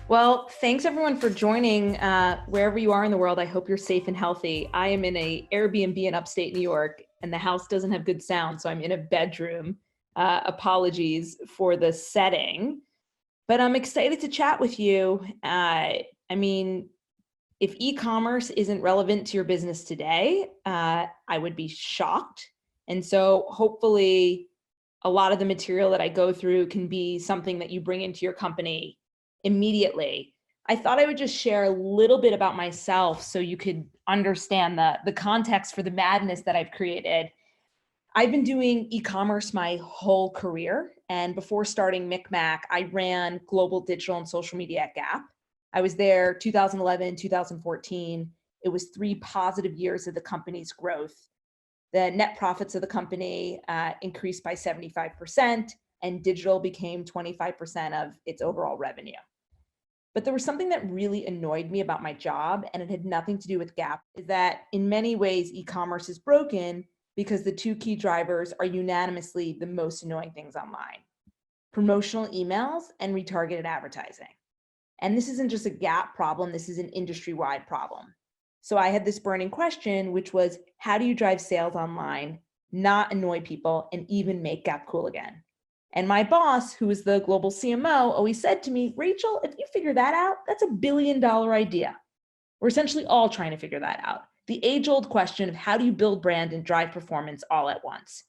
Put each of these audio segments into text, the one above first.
Well, thanks everyone for joining. Wherever you are in the world, I hope you're safe and healthy. I am in a Airbnb in upstate New York, and the house doesn't have good sound, so I'm in a bedroom. Apologies for the setting, but I'm excited to chat with you. I mean, if e-commerce isn't relevant to your business today, I would be shocked. And so hopefully a lot of the material that I go through can be something that you bring into your company immediately. I thought I would just share a little bit about myself so you could understand the context for the madness that I've created. I've been doing e-commerce my whole career. And before starting MikMak, I ran global digital and social media at Gap. I was there 2011, 2014. It was 3 positive years of the company's growth. The net profits of the company increased by 75%, and digital became 25% of its overall revenue. But there was something that really annoyed me about my job, and it had nothing to do with Gap, is that in many ways, e-commerce is broken because the 2 key drivers are unanimously the most annoying things online: promotional emails and retargeted advertising. And this isn't just a Gap problem, this is an industry-wide problem. So I had this burning question, which was, how do you drive sales online, not annoy people, and even make Gap cool again? And my boss, who is the global CMO, always said to me, Rachel, if you figure that out, that's $1 billion idea. We're essentially all trying to figure that out. The age-old question of how do you build brand and drive performance all at once?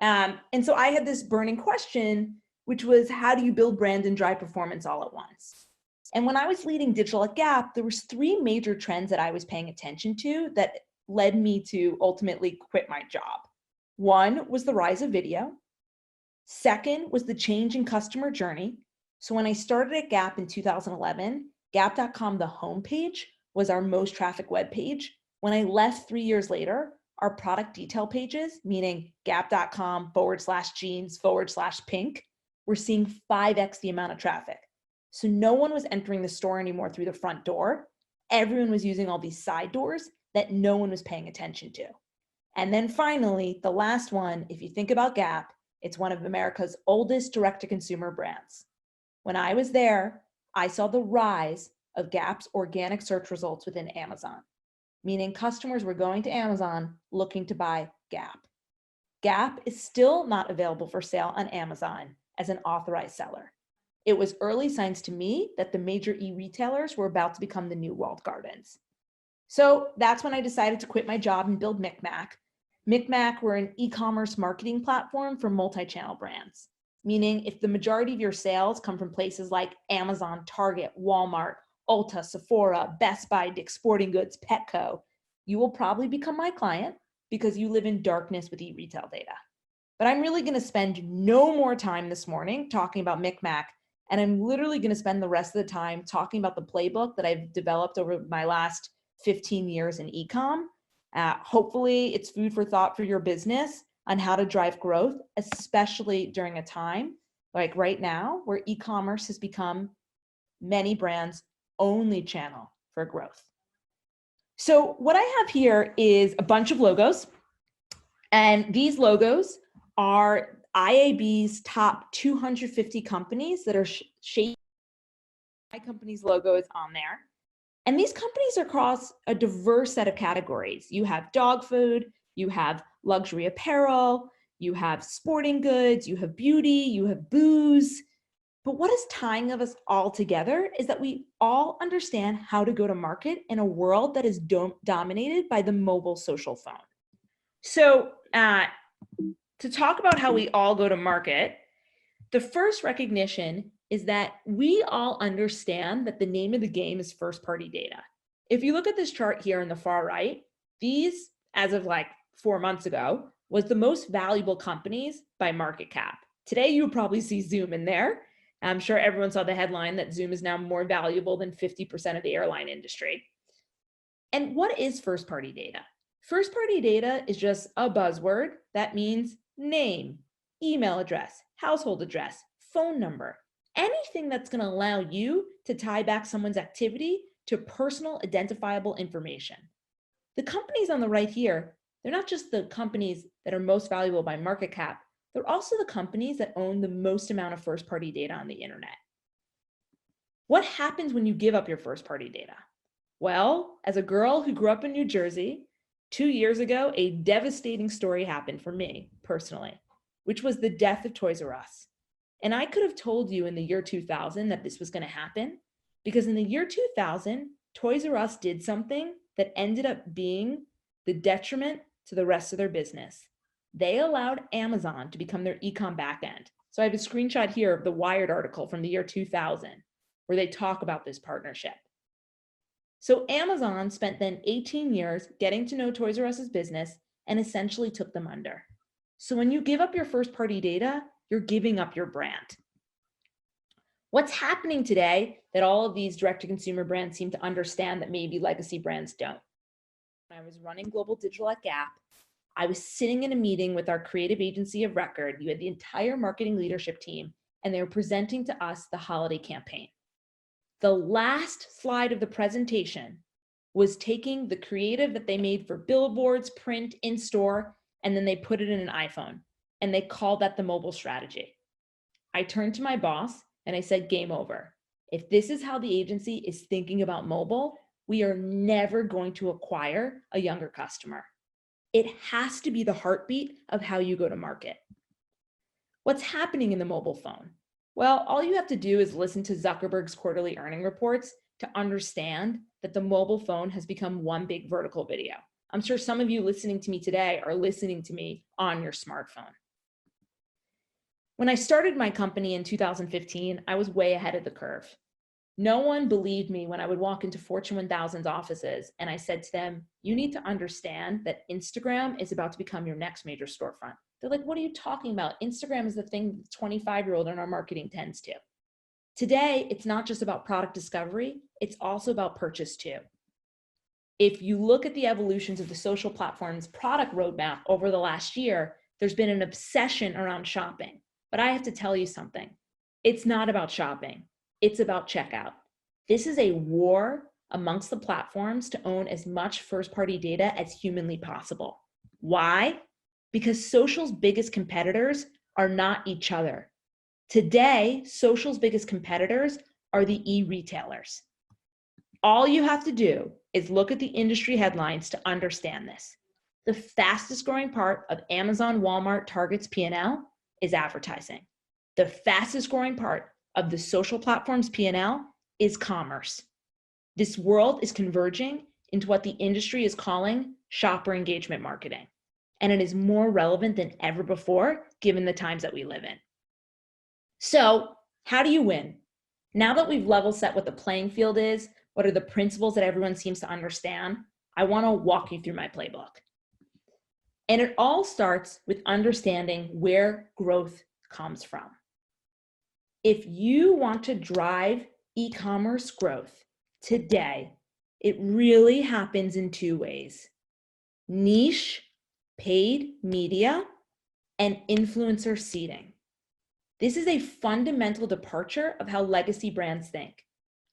And so I had this burning question, which was, how do you build brand and drive performance all at once? And when I was leading digital at Gap, there was 3 major trends that I was paying attention to that led me to ultimately quit my job. One was the rise of video. Second was the change in customer journey. So when I started at Gap in 2011, Gap.com, the homepage, was our most trafficked web page. When I left 3 years later, our product detail pages, meaning Gap.com/jeans/pink, we're seeing 5x the amount of traffic. So no one was entering the store anymore through the front door. Everyone was using all these side doors that no one was paying attention to. And then finally, the last one, if you think about Gap, it's one of America's oldest direct-to-consumer brands. When I was there, I saw the rise of Gap's organic search results within Amazon, meaning customers were going to Amazon looking to buy Gap. Gap is still not available for sale on Amazon as an authorized seller. It was early signs to me that the major e-retailers were about to become the new walled gardens. So that's when I decided to quit my job and build MikMak. MikMak, we're an e-commerce marketing platform for multi-channel brands, meaning if the majority of your sales come from places like Amazon, Target, Walmart, Ulta, Sephora, Best Buy, Dick's Sporting Goods, Petco, you will probably become my client because you live in darkness with e-retail data. But I'm really going to spend no more time this morning talking about MikMak, and I'm literally going to spend the rest of the time talking about the playbook that I've developed over my last 15 years in e-com. Hopefully it's food for thought for your business on how to drive growth, especially during a time like right now where e-commerce has become many brands' only channel for growth. So what I have here is a bunch of logos, and these logos are IAB's top 250 companies that are shaped. My company's logo is on there. And these companies are across a diverse set of categories. You have dog food, you have luxury apparel, you have sporting goods, you have beauty, you have booze. But what is tying us all together is that we all understand how to go to market in a world that is dominated by the mobile social phone. So to talk about how we all go to market, the first recognition is that we all understand that the name of the game is first-party data. If you look at this chart here on the far right, these, as of like 4 months ago, was the most valuable companies by market cap. Today, you would probably see Zoom in there. I'm sure everyone saw the headline that Zoom is now more valuable than 50% of the airline industry. And what is first-party data? First-party data is just a buzzword that means name, email address, household address, phone number, anything that's going to allow you to tie back someone's activity to personal identifiable information. The companies on the right here, they're not just the companies that are most valuable by market cap, they're also the companies that own the most amount of first-party data on the internet. What happens when you give up your first party data? Well, as a girl who grew up in New Jersey, 2 years ago, a devastating story happened for me personally, which was the death of Toys R Us. And I could have told you in the year 2000 that this was going to happen, because in the year 2000, Toys R Us did something that ended up being the detriment to the rest of their business. They allowed Amazon to become their e-com backend. So I have a screenshot here of the Wired article from the year 2000, where they talk about this partnership. So Amazon spent then 18 years getting to know Toys R Us's business and essentially took them under. So when you give up your first party data, you're giving up your brand. What's happening today that all of these direct-to-consumer brands seem to understand that maybe legacy brands don't? When I was running global digital at Gap, I was sitting in a meeting with our creative agency of record. You had the entire marketing leadership team, and they were presenting to us the holiday campaign. The last slide of the presentation was taking the creative that they made for billboards, print, in-store, and then they put it in an iPhone, and they called that the mobile strategy. I turned to my boss and I said, game over. If this is how the agency is thinking about mobile, we are never going to acquire a younger customer. It has to be the heartbeat of how you go to market. What's happening in the mobile phone? Well, all you have to do is listen to Zuckerberg's quarterly earning reports to understand that the mobile phone has become one big vertical video. I'm sure some of you listening to me today are listening to me on your smartphone. When I started my company in 2015, I was way ahead of the curve. No one believed me when I would walk into Fortune 1000's offices and I said to them, you need to understand that Instagram is about to become your next major storefront. They're like, what are you talking about? Instagram is the thing the 25-year-old in our marketing tends to. Today, it's not just about product discovery, it's also about purchase too. If you look at the evolutions of the social platforms product roadmap over the last year, there's been an obsession around shopping. But I have to tell you something. It's not about shopping. It's about checkout. This is a war amongst the platforms to own as much first-party data as humanly possible. Why? Because social's biggest competitors are not each other. Today, social's biggest competitors are the e-retailers. All you have to do is look at the industry headlines to understand this. The fastest growing part of Amazon, Walmart, Target's P&L is advertising. The fastest growing part of the social platform's P&L is commerce. This world is converging into what the industry is calling shopper engagement marketing. And it is more relevant than ever before, given the times that we live in. So how do you win? Now that we've level set what the playing field is, what are the principles that everyone seems to understand, I want to walk you through my playbook. And it all starts with understanding where growth comes from. If you want to drive e-commerce growth today, it really happens in two ways: niche, paid media, and influencer seeding. This is a fundamental departure of how legacy brands think.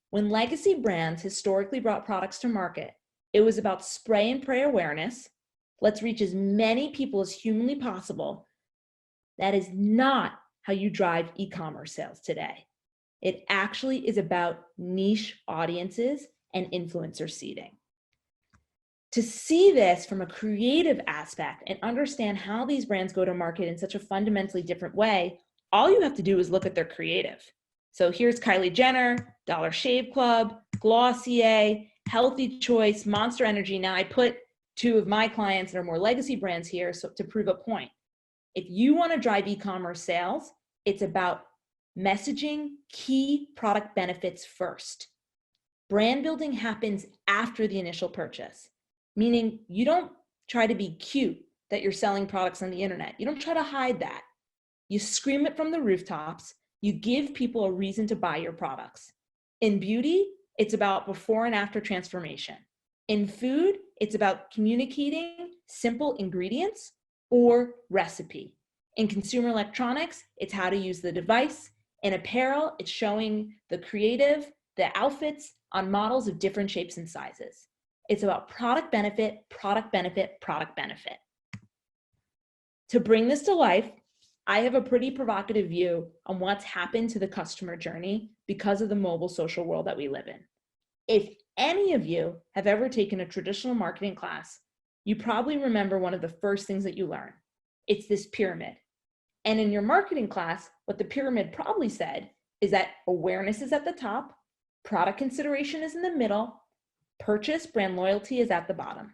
When legacy brands historically brought products to market, it was about spray and pray awareness. Let's reach as many people as humanly possible. That is not how you drive e-commerce sales today. It actually is about niche audiences and influencer seeding. To see this from a creative aspect and understand how these brands go to market in such a fundamentally different way, all you have to do is look at their creative. So here's Kylie Jenner, Dollar Shave Club, Glossier, Healthy Choice, Monster Energy. Now I put two of my clients that are more legacy brands here so to prove a point. If you want to drive e-commerce sales, it's about messaging key product benefits first. Brand building happens after the initial purchase, meaning you don't try to be cute that you're selling products on the internet. You don't try to hide that. You scream it from the rooftops. You give people a reason to buy your products. In beauty, it's about before and after transformation. In food, it's about communicating simple ingredients or recipe. In consumer electronics, it's how to use the device. In apparel, it's showing the creative, the outfits on models of different shapes and sizes. It's about product benefit, product benefit, product benefit. To bring this to life, I have a pretty provocative view on what's happened to the customer journey because of the mobile social world that we live in. If any of you have ever taken a traditional marketing class, you probably remember one of the first things that you learn. It's this pyramid. And in your marketing class, what the pyramid probably said is that awareness is at the top, product consideration is in the middle, purchase, brand loyalty is at the bottom.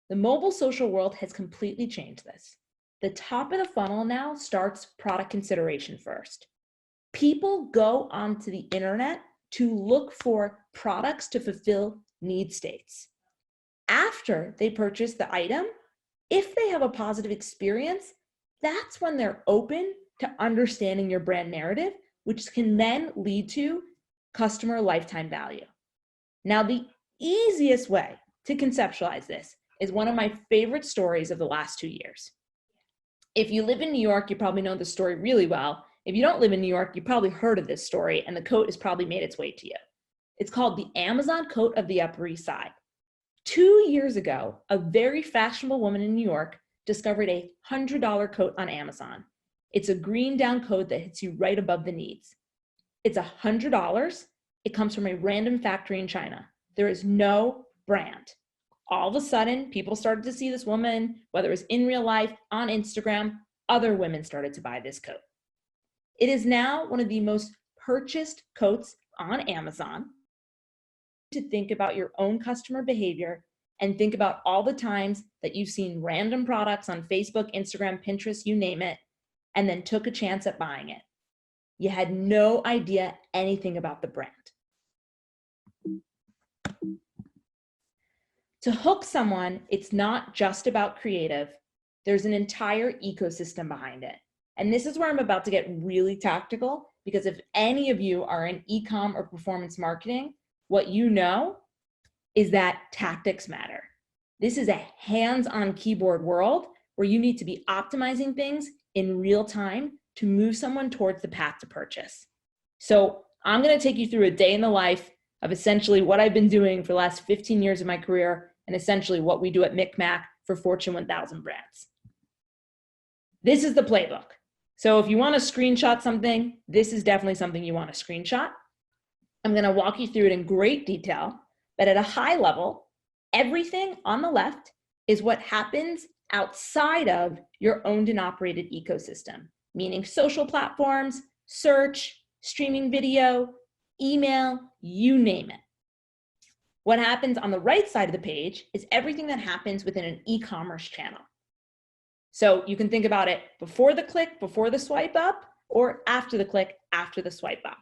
The mobile social world has completely changed this. The top of the funnel now starts product consideration first. People go onto the internet to look for products to fulfill need states. After they purchase the item, if they have a positive experience, that's when they're open to understanding your brand narrative, which can then lead to customer lifetime value. Now, the easiest way to conceptualize this is one of my favorite stories of the last 2 years. If you live in New York, you probably know the story really well. If you don't live in New York, you probably heard of this story, and the coat has probably made its way to you. It's called the Amazon coat of the Upper East Side. 2 years ago, a very fashionable woman in New York discovered a $100 coat on Amazon. It's a green down coat that hits you right above the knees. It's $100. It comes from a random factory in China. There is no brand. All of a sudden, people started to see this woman, whether it was in real life, on Instagram, other women started to buy this coat. It is now one of the most purchased coats on Amazon. To think about your own customer behavior and think about all the times that you've seen random products on Facebook, Instagram, Pinterest, you name it, and then took a chance at buying it. You had no idea anything about the brand. To hook someone, it's not just about creative. There's an entire ecosystem behind it. And this is where I'm about to get really tactical, because if any of you are in e-com or performance marketing, what you know is that tactics matter. This is a hands-on keyboard world where you need to be optimizing things in real time to move someone towards the path to purchase. So I'm going to take you through a day in the life of essentially what I've been doing for the last 15 years of my career and essentially what we do at MikMak for Fortune 1000 brands. This is the playbook. So if you want to screenshot something, this is definitely something you want to screenshot. I'm going to walk you through it in great detail, but at a high level, everything on the left is what happens outside of your owned and operated ecosystem, meaning social platforms, search, streaming video, email, you name it. What happens on the right side of the page is everything that happens within an e-commerce channel. So you can think about it before the click, before the swipe up, or after the click, after the swipe up.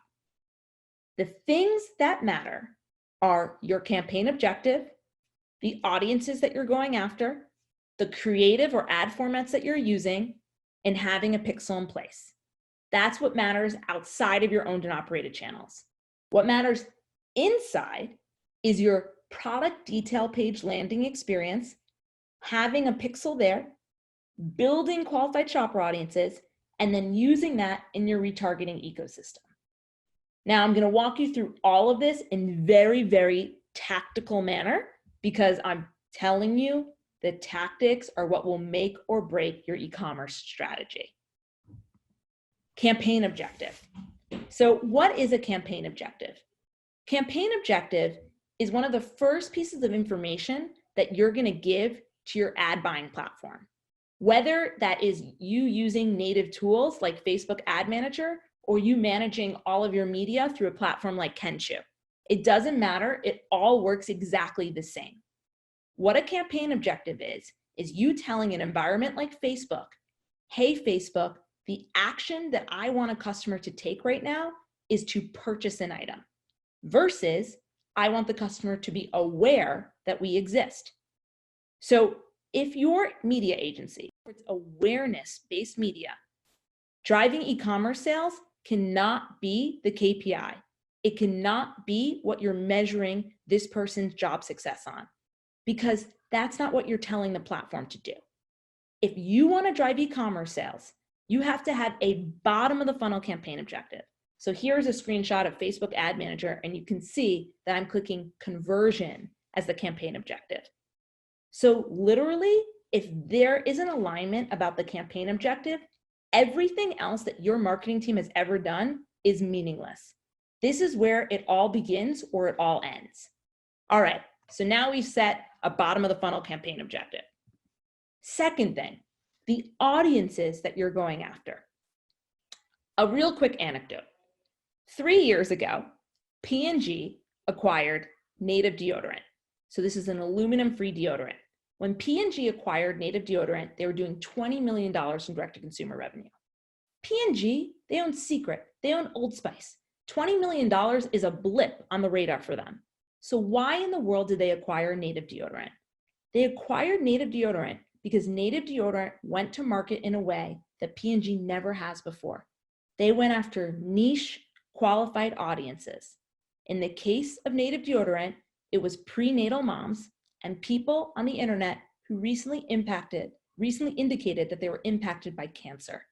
The things that matter are your campaign objective, the audiences that you're going after, the creative or ad formats that you're using, and having a pixel in place. That's what matters outside of your owned and operated channels. What matters inside is your product detail page landing experience, having a pixel there, building qualified shopper audiences, and then using that in your retargeting ecosystem. Now, I'm going to walk you through all of this in very, very tactical manner because I'm telling you the tactics are what will make or break your e-commerce strategy. Campaign objective. So what is a campaign objective? Campaign objective is one of the first pieces of information that you're going to give to your ad buying platform. Whether that is you using native tools like Facebook Ad Manager or you managing all of your media through a platform like Kenchu. It doesn't matter, it all works exactly the same. What a campaign objective is you telling an environment like Facebook, hey Facebook, the action that I want a customer to take right now is to purchase an item, versus I want the customer to be aware that we exist. So if your media agency, it's awareness-based media, driving e-commerce sales cannot be the KPI. It cannot be what you're measuring this person's job success on, because that's not what you're telling the platform to do. If you want to drive e-commerce sales, you have to have a bottom of the funnel campaign objective. So here's a screenshot of Facebook Ad Manager, and you can see that I'm clicking conversion as the campaign objective. So literally, if there is an alignment about the campaign objective, Everything else that your marketing team has ever done is meaningless. This is where it all begins or it all ends. All right, so now we've set a bottom of the funnel campaign objective. Second thing, the audiences that you're going after. A real quick anecdote. 3 years ago, P&G acquired Native Deodorant. So this is an aluminum-free deodorant. When P&G acquired Native Deodorant, they were doing $20 million in direct-to-consumer revenue. P&G, they own Secret, they own Old Spice. $20 million is a blip on the radar for them. So why in the world did they acquire Native Deodorant? They acquired Native Deodorant because Native Deodorant went to market in a way that P&G never has before. They went after niche, qualified audiences. In the case of Native Deodorant, it was prenatal moms and people on the internet who recently indicated that they were impacted by cancer.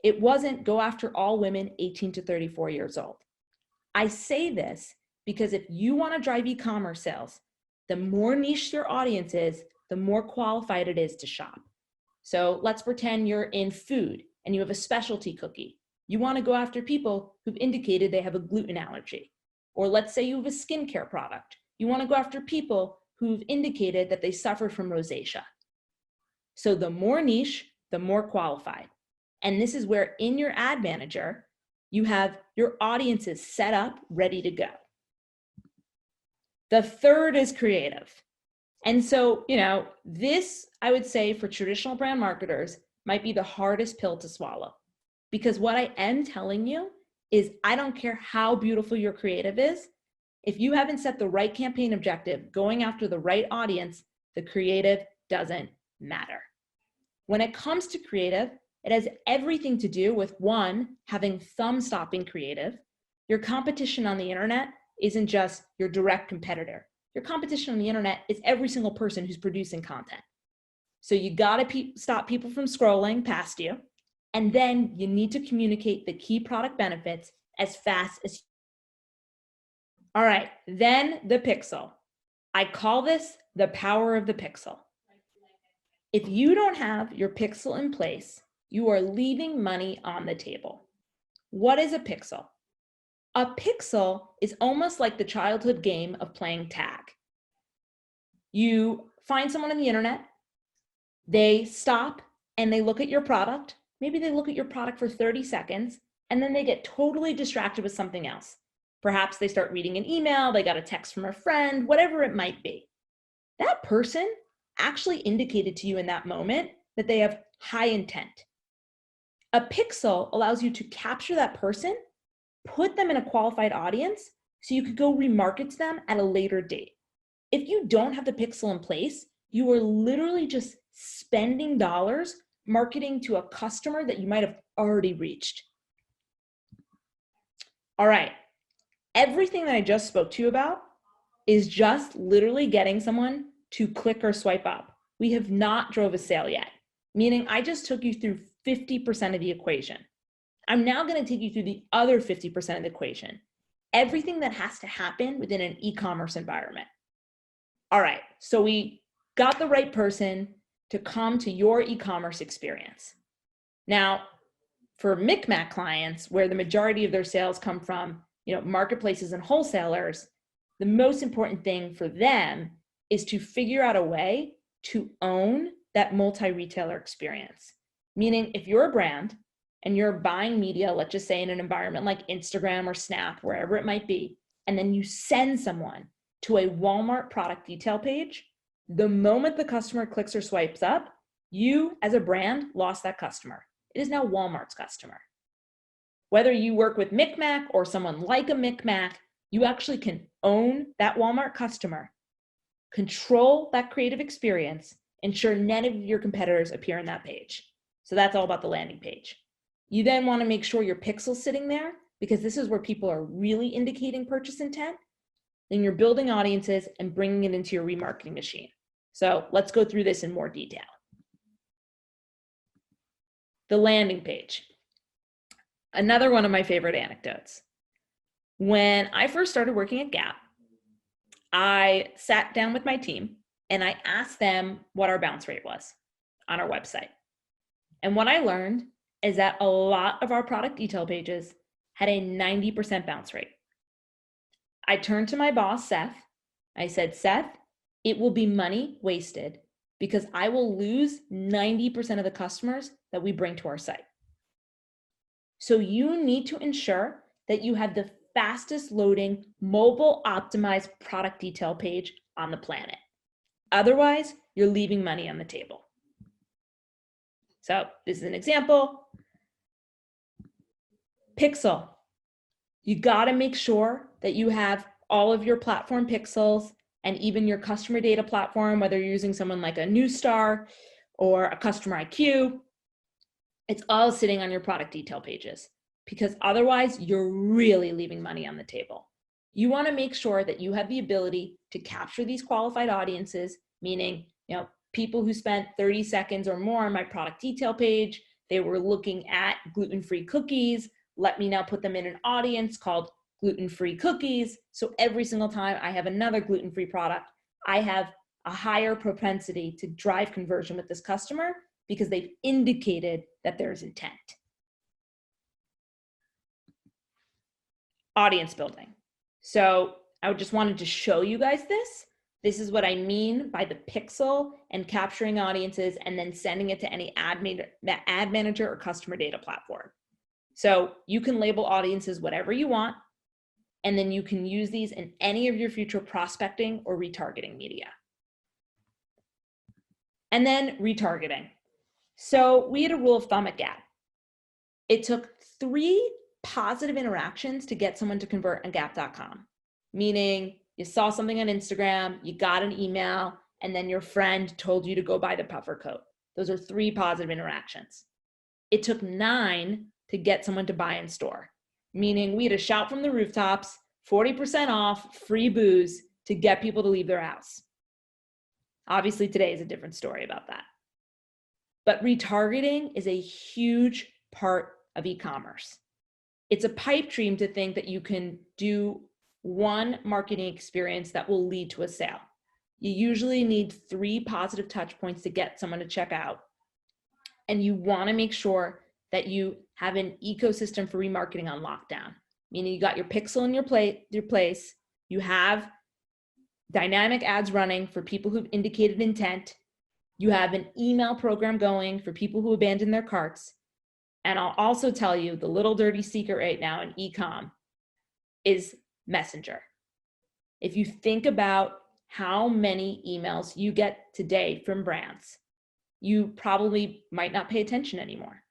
It wasn't go after all women 18 to 34 years old. I say this because if you want to drive e-commerce sales, the more niche your audience is, the more qualified it is to shop. So let's pretend you're in food and you have a specialty cookie. You want to go after people who've indicated they have a gluten allergy. Or let's say you have a skincare product. You want to go after people who've indicated that they suffer from rosacea. So the more niche, the more qualified. And this is where in your ad manager, you have your audiences set up, ready to go. The third is creative. And so, this, I would say for traditional brand marketers, might be the hardest pill to swallow. Because what I am telling you is I don't care how beautiful your creative is. If you haven't set the right campaign objective, going after the right audience, the creative doesn't matter. When it comes to creative, it has everything to do with one, having thumb-stopping creative. Your competition on the internet isn't just your direct competitor. Your competition on the internet is every single person who's producing content. So you gotta stop people from scrolling past you. And then you need to communicate the key product benefits as fast as. All right, then the pixel. I call this the power of the pixel. If you don't have your pixel in place, you are leaving money on the table. What is a pixel? A pixel is almost like the childhood game of playing tag. You find someone on the internet, they stop and they look at your product. Maybe they look at your product for 30 seconds and then they get totally distracted with something else. Perhaps they start reading an email, they got a text from a friend, whatever it might be. That person actually indicated to you in that moment that they have high intent. A pixel allows you to capture that person, put them in a qualified audience, so you could go remarket to them at a later date. If you don't have the pixel in place, you are literally just spending dollars marketing to a customer that you might have already reached. All right, everything that I just spoke to you about is just literally getting someone to click or swipe up. We have not drove a sale yet, meaning I just took you through 50% of the equation. I'm now going to take you through the other 50% of the equation. Everything that has to happen within an e-commerce environment. All right, so we got the right person to come to your e-commerce experience. Now, for MikMak clients, where the majority of their sales come from, marketplaces and wholesalers, the most important thing for them is to figure out a way to own that multi-retailer experience. Meaning if you're a brand and you're buying media, let's just say in an environment like Instagram or Snap, wherever it might be, and then you send someone to a Walmart product detail page, the moment the customer clicks or swipes up, you as a brand lost that customer. It is now Walmart's customer. Whether you work with MikMak or someone like a MikMak, you actually can own that Walmart customer, control that creative experience, ensure none of your competitors appear on that page. So that's all about the landing page. You then want to make sure your pixel's sitting there because this is where people are really indicating purchase intent. Then you're building audiences and bringing it into your remarketing machine. So let's go through this in more detail. The landing page. Another one of my favorite anecdotes. When I first started working at Gap, I sat down with my team and I asked them what our bounce rate was on our website. And what I learned is that a lot of our product detail pages had a 90% bounce rate. I turned to my boss, Seth. I said, Seth, it will be money wasted because I will lose 90% of the customers that we bring to our site. So you need to ensure that you have the fastest loading mobile optimized product detail page on the planet. Otherwise, you're leaving money on the table. So this is an example. Pixel. You got to make sure that you have all of your platform pixels and even your customer data platform, whether you're using someone like a Newstar or a Customer IQ, it's all sitting on your product detail pages, because otherwise you're really leaving money on the table. You want to make sure that you have the ability to capture these qualified audiences, meaning, people who spent 30 seconds or more on my product detail page, they were looking at gluten-free cookies. Let me now put them in an audience called gluten-free cookies. So every single time I have another gluten-free product, I have a higher propensity to drive conversion with this customer because they've indicated that there's intent. Audience building. So I just wanted to show you guys this. This is what I mean by the pixel and capturing audiences and then sending it to any ad manager or customer data platform. So you can label audiences whatever you want, and then you can use these in any of your future prospecting or retargeting media. And then retargeting. So we had a rule of thumb at Gap. It took 3 positive interactions to get someone to convert on Gap.com, meaning you saw something on Instagram, you got an email, and then your friend told you to go buy the puffer coat. Those are 3 positive interactions. It took 9 to get someone to buy in store, meaning we had to shout from the rooftops, 40% off, free booze to get people to leave their house. Obviously, today is a different story about that. But retargeting is a huge part of e-commerce. It's a pipe dream to think that you can do one marketing experience that will lead to a sale. You usually need 3 positive touch points to get someone to check out. And you want to make sure that you have an ecosystem for remarketing on lockdown, meaning you got your pixel in your place, you have dynamic ads running for people who've indicated intent, you have an email program going for people who abandon their carts. And I'll also tell you the little dirty secret right now in e-com is Messenger. If you think about how many emails you get today from brands, you probably might not pay attention anymore.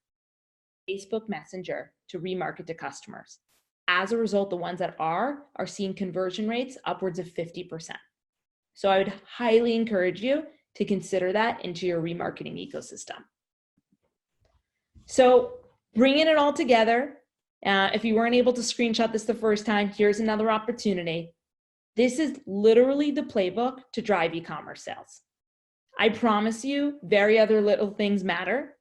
Facebook Messenger to remarket to customers. As a result, the ones that are seeing conversion rates upwards of 50%. So I would highly encourage you to consider that into your remarketing ecosystem. So bringing it all together, if you weren't able to screenshot this the first time, here's another opportunity. This is literally the playbook to drive e-commerce sales. I promise you, very other little things matter.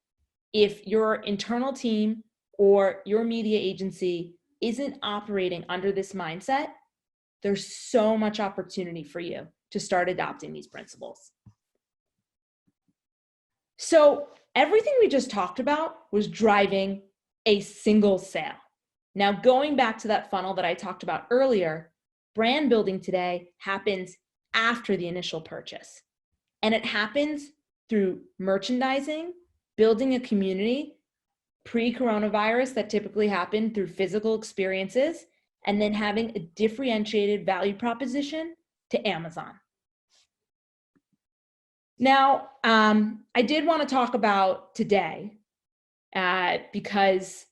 If your internal team or your media agency isn't operating under this mindset, there's so much opportunity for you to start adopting these principles. So everything we just talked about was driving a single sale. Now, going back to that funnel that I talked about earlier, brand building today happens after the initial purchase. And it happens through merchandising, building a community, pre-coronavirus that typically happened through physical experiences, and then having a differentiated value proposition to Amazon. Now, I did want to talk about today because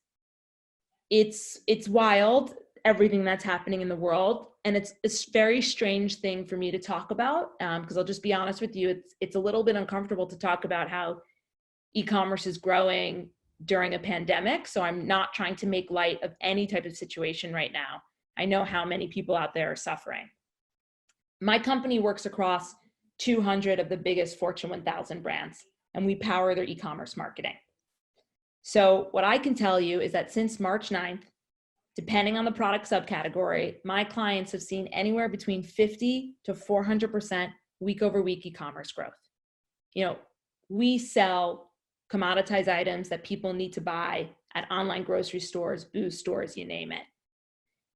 it's wild, everything that's happening in the world. And it's a very strange thing for me to talk about because I'll just be honest with you, it's a little bit uncomfortable to talk about how e-commerce is growing during a pandemic. So I'm not trying to make light of any type of situation right now. I know how many people out there are suffering. My company works across 200 of the biggest Fortune 1000 brands, and we power their e-commerce marketing. So what I can tell you is that since March 9th, depending on the product subcategory, my clients have seen anywhere between 50 to 400% week over week e-commerce growth. We sell commoditized items that people need to buy at online grocery stores, booze stores, you name it.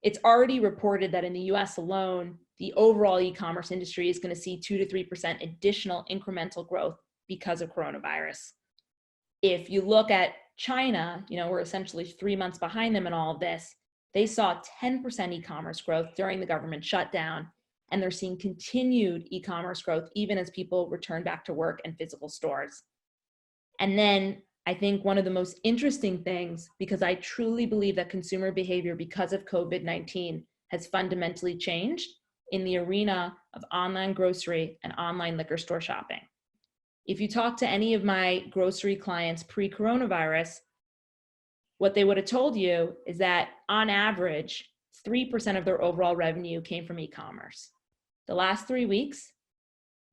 It's already reported that in the US alone, the overall e-commerce industry is going to see 2 to 3% additional incremental growth because of coronavirus. If you look at China, we're essentially 3 months behind them in all of this. They saw 10% e-commerce growth during the government shutdown, and they're seeing continued e-commerce growth even as people return back to work and physical stores. And then I think one of the most interesting things, because I truly believe that consumer behavior because of COVID-19 has fundamentally changed in the arena of online grocery and online liquor store shopping. If you talk to any of my grocery clients pre-coronavirus, what they would have told you is that on average, 3% of their overall revenue came from e-commerce. The last 3 weeks,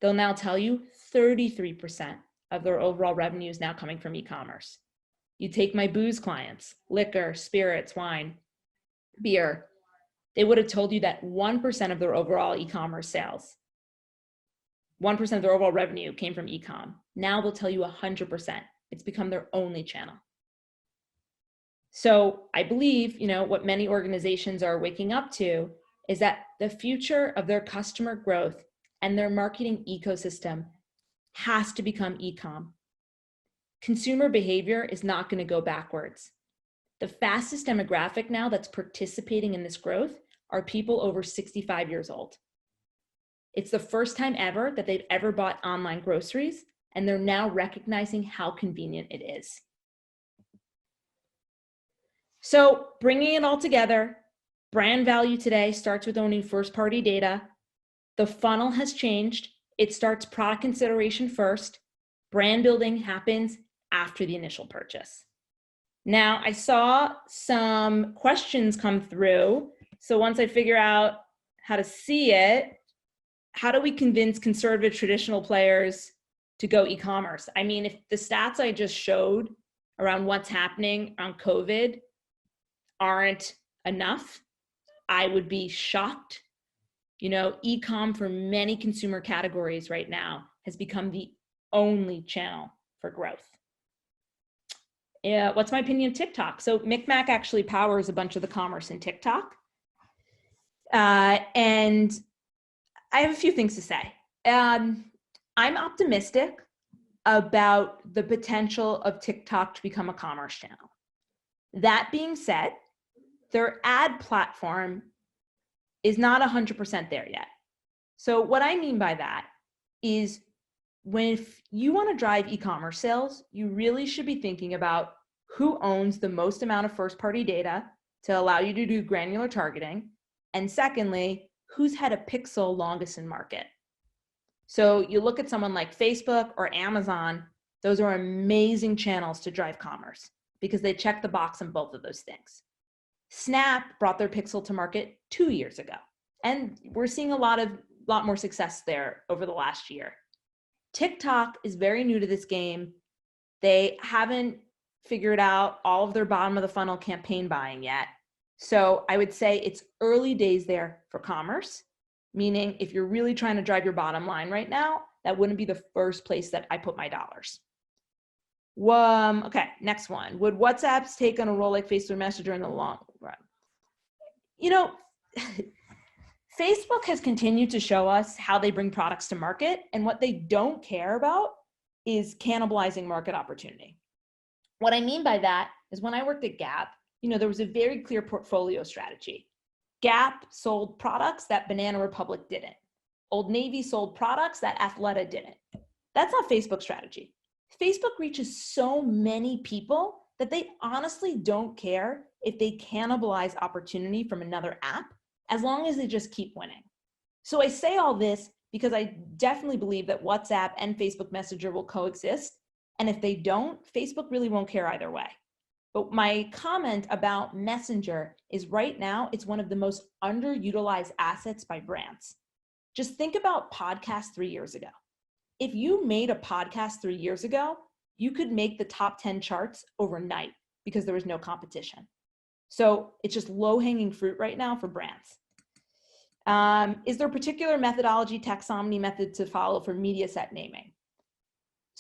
they'll now tell you 33% of their overall revenue is now coming from e-commerce. You take my booze clients, liquor, spirits, wine, beer, they would have told you that 1% of their overall e-commerce sales, 1% of their overall revenue came from e-com. Now they'll tell you 100%. It's become their only channel. So I believe, what many organizations are waking up to is that the future of their customer growth and their marketing ecosystem has to become e-com. Consumer behavior is not going to go backwards. The fastest demographic now that's participating in this growth are people over 65 years old. It's the first time ever that they've ever bought online groceries, and they're now recognizing how convenient it is. So bringing it all together, brand value today starts with owning first-party data. The funnel has changed. It starts product consideration first. Brand building happens after the initial purchase. Now, I saw some questions come through. So once I figure out how to see it, how do we convince conservative traditional players to go e-commerce? I mean, if the stats I just showed around what's happening around COVID aren't enough, I would be shocked. E-com for many consumer categories right now has become the only channel for growth. What's my opinion of TikTok? So MikMak actually powers a bunch of the commerce in TikTok. And I have a few things to say. I'm optimistic about the potential of TikTok to become a commerce channel. That being said, their ad platform is not 100% there yet. So what I mean by that is if you want to drive e-commerce sales, you really should be thinking about who owns the most amount of first-party data to allow you to do granular targeting. And secondly, who's had a pixel longest in market. So you look at someone like Facebook or Amazon, those are amazing channels to drive commerce because they check the box on both of those things. Snap brought their pixel to market 2 years ago, and we're seeing a lot more success there over the last year. TikTok is very new to this game. They haven't figured out all of their bottom of the funnel campaign buying yet. So I would say it's early days there for commerce, meaning if you're really trying to drive your bottom line right now, that wouldn't be the first place that I put my dollars. Okay, next one. Would WhatsApp's take on a role like Facebook Messenger in the long run? Facebook has continued to show us how they bring products to market, and what they don't care about is cannibalizing market opportunity. What I mean by that is when I worked at Gap, there was a very clear portfolio strategy. Gap sold products that Banana Republic didn't. Old Navy sold products that Athleta didn't. That's not Facebook's strategy. Facebook reaches so many people that they honestly don't care if they cannibalize opportunity from another app, as long as they just keep winning. So I say all this because I definitely believe that WhatsApp and Facebook Messenger will coexist. And if they don't, Facebook really won't care either way. But my comment about Messenger is right now, it's one of the most underutilized assets by brands. Just think about podcasts 3 years ago. If you made a podcast 3 years ago, you could make the top 10 charts overnight because there was no competition. So it's just low-hanging fruit right now for brands. Is there a particular methodology, taxonomy method to follow for media set naming?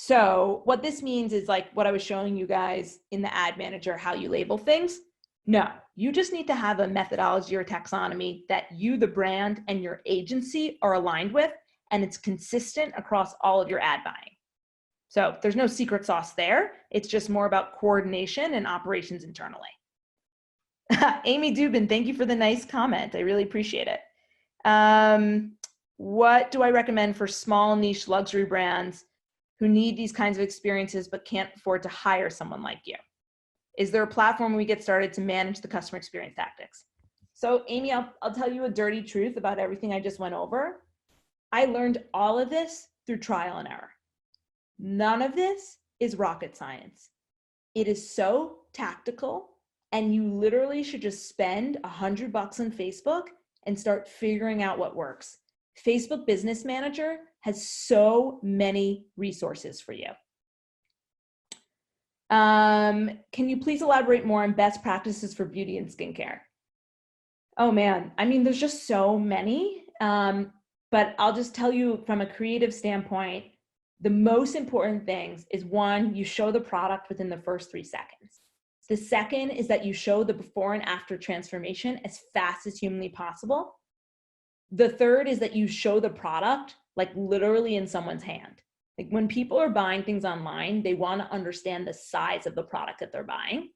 So what this means is like what I was showing you guys in the ad manager, how you label things. No, you just need to have a methodology or taxonomy that you, the brand, and your agency are aligned with, and it's consistent across all of your ad buying. So there's no secret sauce there. It's just more about coordination and operations internally. Amy Dubin, thank you for the nice comment. I really appreciate it. What do I recommend for small niche luxury brands who need these kinds of experiences but can't afford to hire someone like you? Is there a platform where we get started to manage the customer experience tactics? So Amy, I'll tell you a dirty truth about everything I just went over. I learned all of this through trial and error. None of this is rocket science. It is so tactical, and you literally should just spend $100 on Facebook and start figuring out what works. Facebook Business Manager has so many resources for you. Can you please elaborate more on best practices for beauty and skincare? Oh man, I mean, there's just so many, but I'll just tell you from a creative standpoint, the most important things is one, you show the product within the first 3 seconds. The second is that you show the before and after transformation as fast as humanly possible. The third is that you show the product like literally in someone's hand. Like when people are buying things online, they want to understand the size of the product that they're buying.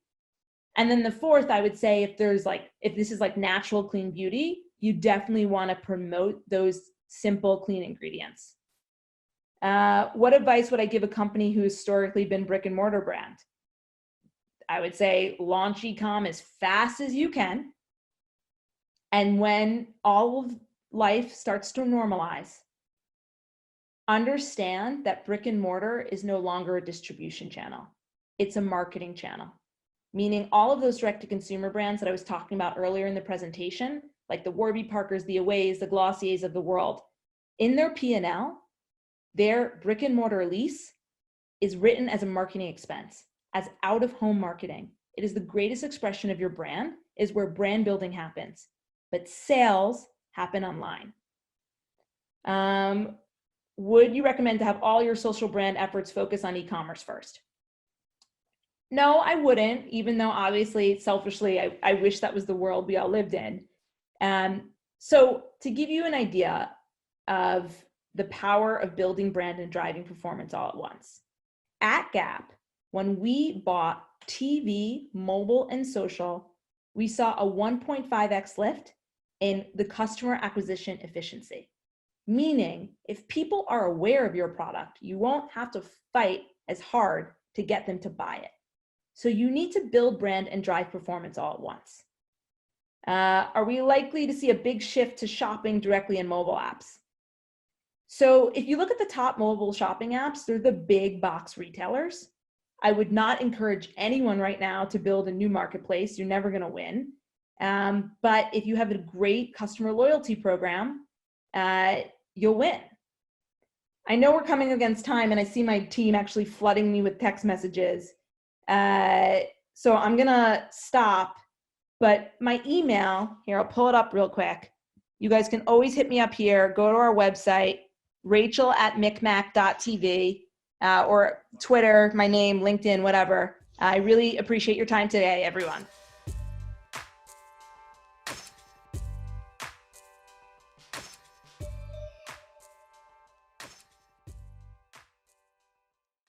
And then the fourth, I would say, if this is like natural clean beauty, you definitely want to promote those simple clean ingredients. What advice would I give a company who historically been brick and mortar brand? I would say launch e-com as fast as you can. And when all of life starts to normalize, understand that brick and mortar is no longer a distribution channel. It's a marketing channel, meaning all of those direct-to-consumer brands that I was talking about earlier in the presentation, like the Warby Parkers, the Aways, the Glossiers of the world, in their P&L, their brick and mortar lease is written as a marketing expense, as out-of-home marketing. It is the greatest expression of your brand, is where brand building happens, but sales happen online. Would you recommend to have all your social brand efforts focus on e-commerce first? No, I wouldn't, even though obviously, selfishly, I wish that was the world we all lived in. So to give you an idea of the power of building brand and driving performance all at once, at Gap, when we bought TV, mobile, and social, we saw a 1.5x lift in the customer acquisition efficiency. Meaning, if people are aware of your product, you won't have to fight as hard to get them to buy it. So you need to build brand and drive performance all at once. Are we likely to see a big shift to shopping directly in mobile apps? So if you look at the top mobile shopping apps, they're the big box retailers. I would not encourage anyone right now to build a new marketplace. You're never going to win. But if you have a great customer loyalty program, you'll win. I know we're coming against time, and I see my team actually flooding me with text messages. So I'm gonna stop, but my email, here, I'll pull it up real quick. You guys can always hit me up here. Go to our website, rachel@mikmaq.tv, or Twitter, my name, LinkedIn, whatever. I really appreciate your time today, everyone.